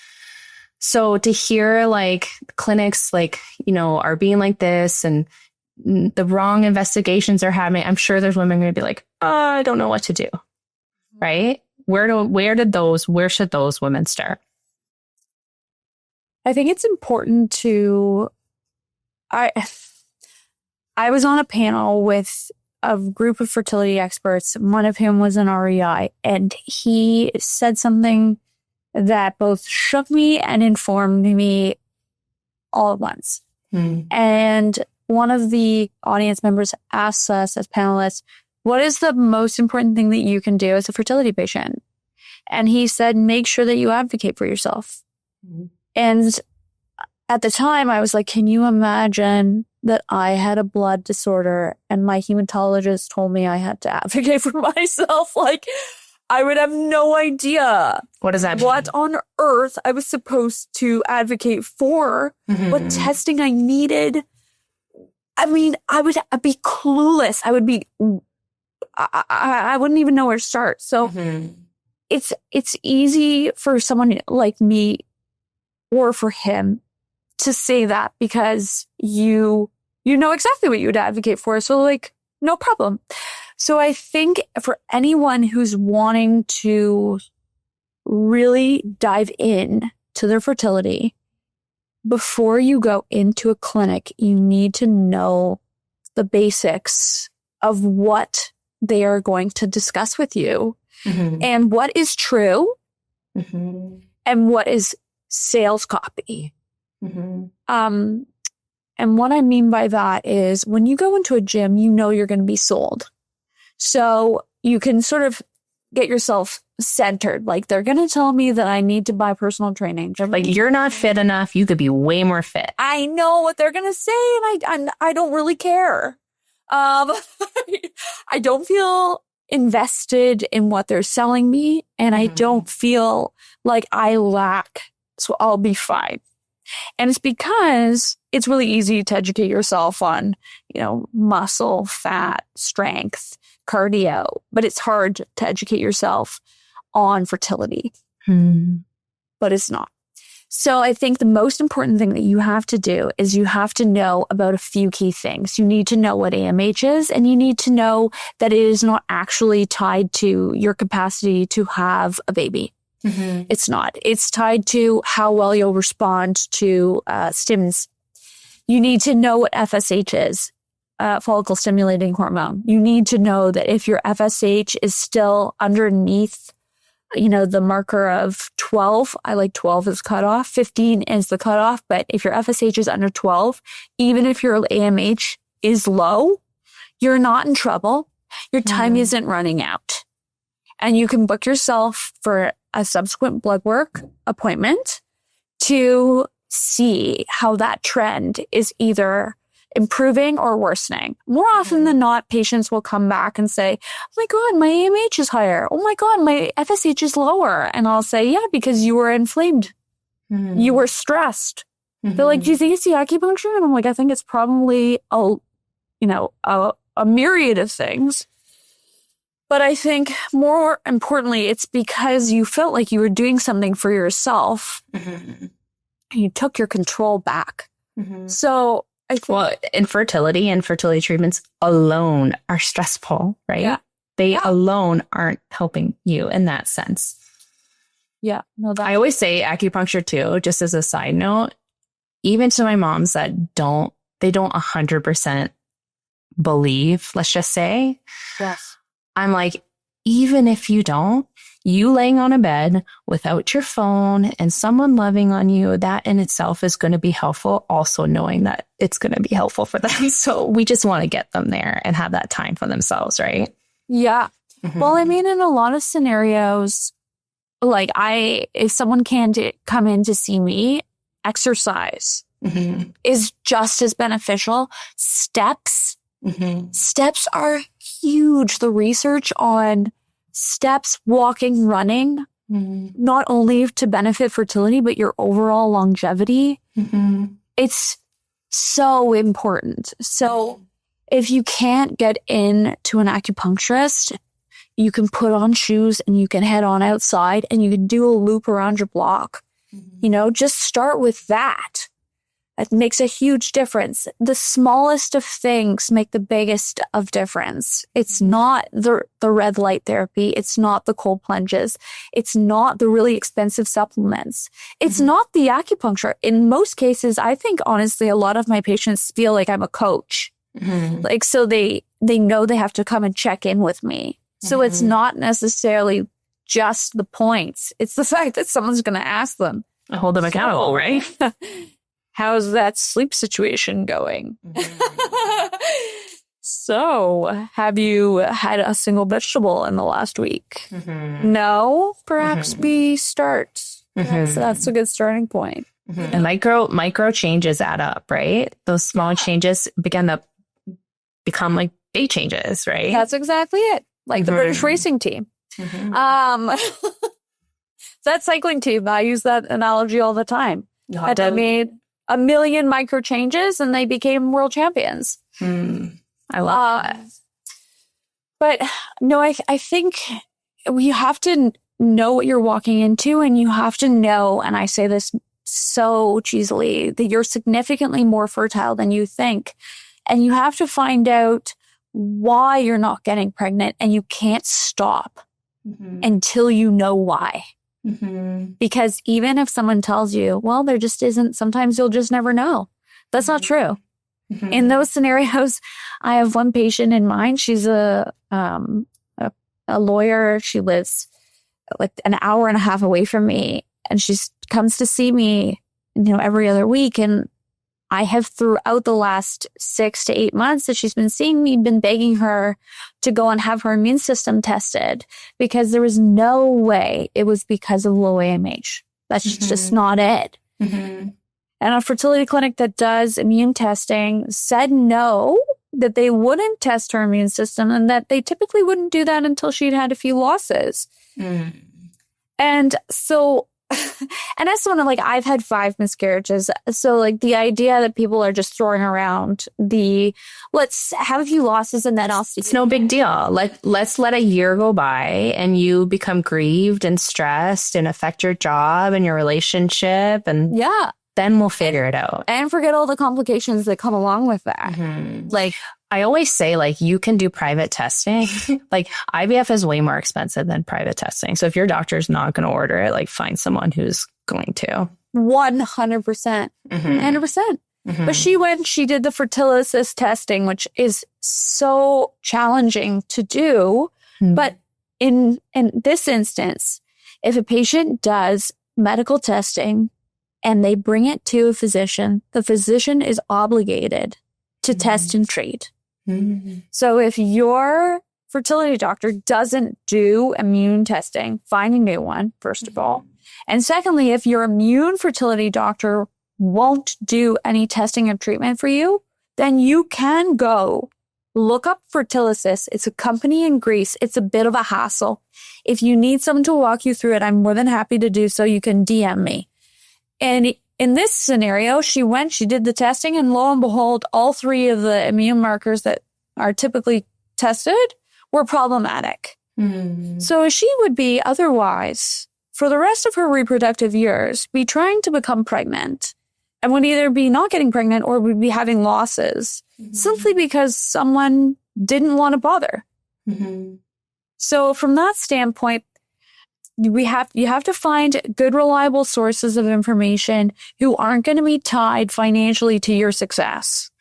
So to hear like clinics like, are being like this and the wrong investigations are happening, I'm sure there's women going to be like, oh, I don't know what to do. Right? Where should those women start? I think it's important to, I was on a panel with a group of fertility experts, one of whom was an REI, and he said something that both shook me and informed me all at once. And one of the audience members asked us as panelists, what is the most important thing that you can do as a fertility patient? And he said, make sure that you advocate for yourself. And at the time I was like, can you imagine that I had a blood disorder and my hematologist told me I had to advocate for myself? Like, I would have no idea what does that mean? What on earth I was supposed to advocate for, what testing I needed. I mean, I'd be clueless. I wouldn't even know where to start. So it's easy for someone like me or for him to say that because you know exactly what you would advocate for. So like, no problem. So I think for anyone who's wanting to really dive in to their fertility, before you go into a clinic, you need to know the basics of what they are going to discuss with you and what is true and what is sales copy. And what I mean by that is when you go into a gym, you know you're going to be sold. So you can sort of get yourself centered. Like, they're going to tell me that I need to buy personal training. Like, you're not fit enough. You could be way more fit. I know what they're going to say, and I don't really care. I don't feel invested in what they're selling me, and I don't feel like I lack, so I'll be fine. And it's because it's really easy to educate yourself on, muscle, fat, strength, cardio, but it's hard to educate yourself on fertility. But it's not. So I think the most important thing that you have to do is you have to know about a few key things. You need to know what AMH is, and you need to know that it is not actually tied to your capacity to have a baby. It's not. It's tied to how well you'll respond to stims. You need to know what FSH is, follicle stimulating hormone. You need to know that if your FSH is still underneath the marker of 12, I like 12 as cutoff, 15 is the cutoff. But if your FSH is under 12, even if your AMH is low, you're not in trouble. Your time isn't running out. And you can book yourself for a subsequent blood work appointment to see how that trend is either improving or worsening. More often than not, patients will come back and say, oh my God, my AMH is higher. Oh my God, my FSH is lower. And I'll say, yeah, because you were inflamed. You were stressed. They're like, do you think it's the acupuncture? And I'm like, I think it's probably a myriad of things. But I think more importantly, it's because you felt like you were doing something for yourself. And you took your control back. So infertility and fertility treatments alone are stressful, right? Yeah. They alone aren't helping you in that sense. Yeah. No, I always say acupuncture too, just as a side note, even to my moms that they don't 100% believe, let's just say. Yes. I'm like, even if you don't, you laying on a bed without your phone and someone loving on you, that in itself is going to be helpful. Also knowing that it's going to be helpful for them. So we just want to get them there and have that time for themselves, right? Yeah. Well, I mean, in a lot of scenarios, like if someone can come in to see me, exercise is just as beneficial. Steps are huge. The research on steps, walking, running, not only to benefit fertility, but your overall longevity. It's so important. So if you can't get into an acupuncturist, you can put on shoes and you can head on outside and you can do a loop around your block. Just start with that. It makes a huge difference. The smallest of things make the biggest of difference. It's not the red light therapy. It's not the cold plunges. It's not the really expensive supplements. It's not the acupuncture. In most cases, I think, honestly, a lot of my patients feel like I'm a coach. So they know they have to come and check in with me. So it's not necessarily just the points. It's the fact that someone's going to ask them. I hold them accountable, right? How's that sleep situation going? So, have you had a single vegetable in the last week? No? Perhaps we start. So that's a good starting point. And micro changes add up, right? Those small changes begin to become like big changes, right? That's exactly it. Like the British racing team. That cycling team, I use that analogy all the time. I made a million micro changes and they became world champions. I love that. But no, I think you have to know what you're walking into, and you have to know, and I say this so cheesily, that you're significantly more fertile than you think. And you have to find out why you're not getting pregnant, and you can't stop until you know why. Because even if someone tells you, well, there just isn't, sometimes you'll just never know. That's not true. In those scenarios, I have one patient in mind. She's a lawyer. She lives like an hour and a half away from me, and she comes to see me, every other week. And I have, throughout the last 6 to 8 months that she's been seeing me, been begging her to go and have her immune system tested, because there was no way it was because of low AMH. That's just not it. And a fertility clinic that does immune testing said no, that they wouldn't test her immune system and that they typically wouldn't do that until she'd had a few losses. And so, and as someone like, I've had 5 miscarriages. So like the idea that people are just throwing around let's have a few losses and then I'll see. It's no big deal. Let's let a year go by and you become grieved and stressed and affect your job and your relationship. And then we'll figure it out. And forget all the complications that come along with that. Like, I always say, like, you can do private testing. Like, IVF is way more expensive than private testing. So if your doctor's not going to order it, like, find someone who's going to. 100%. 100%. But she did the fertility testing, which is so challenging to do. But in this instance, if a patient does medical testing and they bring it to a physician, the physician is obligated to test and treat. So if your fertility doctor doesn't do immune testing, find a new one, first of all. And secondly, if your immune fertility doctor won't do any testing or treatment for you, then you can go look up Fertilis. It's a company in Greece. It's a bit of a hassle. If you need someone to walk you through it, I'm more than happy to do so. You can DM me. And in this scenario, she did the testing, and lo and behold, all 3 of the immune markers that are typically tested were problematic. So she would be otherwise, for the rest of her reproductive years, be trying to become pregnant and would either be not getting pregnant or would be having losses simply because someone didn't want to bother. So from that standpoint, you have to find good, reliable sources of information who aren't going to be tied financially to your success.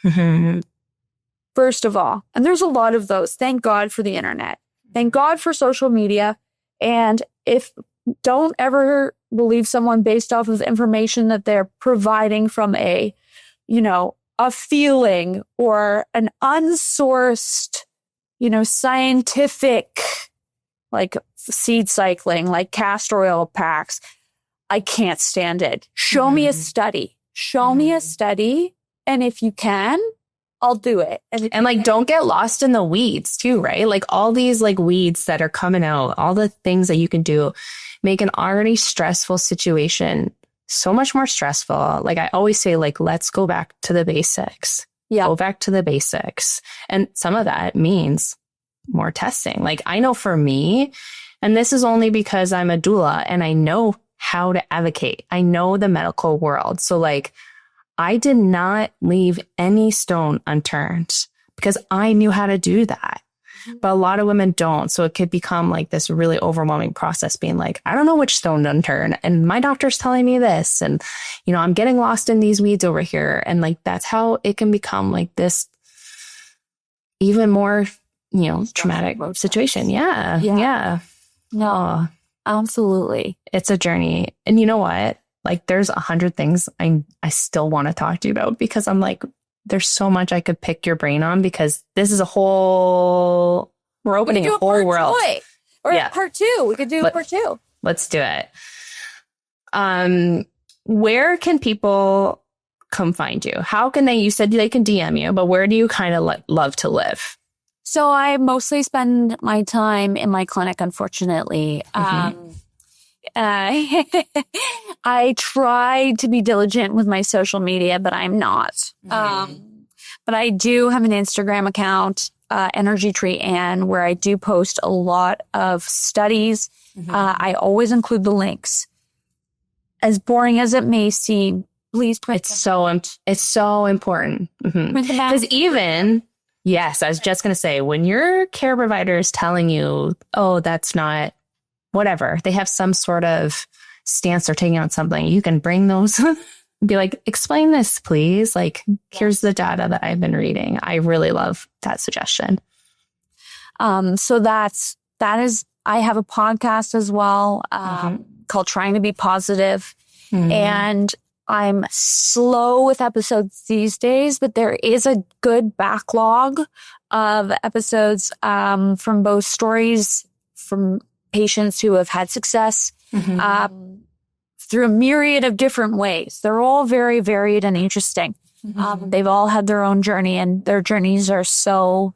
First of all, and there's a lot of those. Thank God for the internet. Thank God for social media. And don't ever believe someone based off of information that they're providing from a feeling or an unsourced, scientific, like seed cycling, like castor oil packs. I can't stand it. Show me a study. Show me a study. And if you can, I'll do it. And like, don't get lost in the weeds too, right? Like all these like weeds that are coming out, all the things that you can do make an already stressful situation so much more stressful. Like I always say, like, let's go back to the basics. Go back to the basics. And some of that means more testing. Like I know for me, and this is only because I'm a doula and I know how to advocate. I know the medical world. So like, I did not leave any stone unturned because I knew how to do that. But a lot of women don't. So it could become like this really overwhelming process being like, I don't know which stone to unturn. And my doctor's telling me this. And, I'm getting lost in these weeds over here. And like, that's how it can become like this even more, traumatic situation. Yeah. No, absolutely. It's a journey. And you know what? Like there's 100 things I still want to talk to you about because I'm like, there's so much I could pick your brain on because this is we're opening a whole world. Part 2. We could do part 2. Let's do it. Where can people come find you? How can you said they can DM you, but where do you kind of love to live? So I mostly spend my time in my clinic, unfortunately. I try to be diligent with my social media, but I'm not. But I do have an Instagram account, Energy Tree Ann, where I do post a lot of studies. I always include the links. As boring as it may seem, please print it's so important. Because yes, I was just going to say, when your care provider is telling you, oh, that's not whatever, they have some sort of stance they're taking on something, you can bring those and be like, explain this, please. Like, here's the data that I've been reading. I really love that suggestion. So that is, I have a podcast as well, called Trying to Be Positive. And I'm slow with episodes these days, but there is a good backlog of episodes, from both stories from patients who have had success, through a myriad of different ways. They're all very varied and interesting. They've all had their own journey, and their journeys are so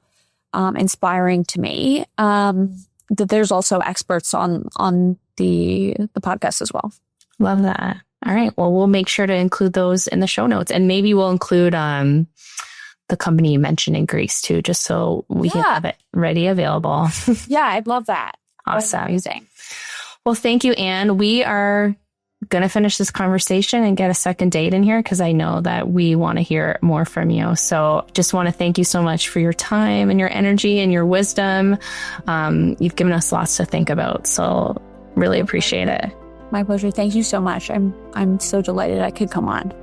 inspiring to me. That there's also experts on the podcast as well. Love that. All right. Well, we'll make sure to include those in the show notes, and maybe we'll include the company you mentioned in Greece too, just so we can have it ready, available. Yeah, I'd love that. Awesome. That's amazing. Well, thank you, Anne. We are going to finish this conversation and get a second date in here because I know that we want to hear more from you. So just want to thank you so much for your time and your energy and your wisdom. You've given us lots to think about. So really appreciate it. My pleasure. Thank you so much. I'm so delighted I could come on.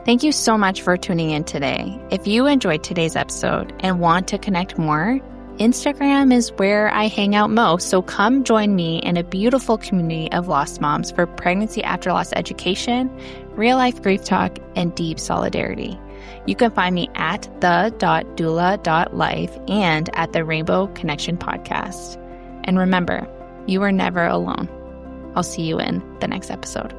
Thank you so much for tuning in today. If you enjoyed today's episode and want to connect more, Instagram is where I hang out most, so come join me in a beautiful community of lost moms for pregnancy after loss education, real-life grief talk, and deep solidarity. You can find me at the.doula.life and at the Rainbow Connection Podcast. And remember, you are never alone. I'll see you in the next episode.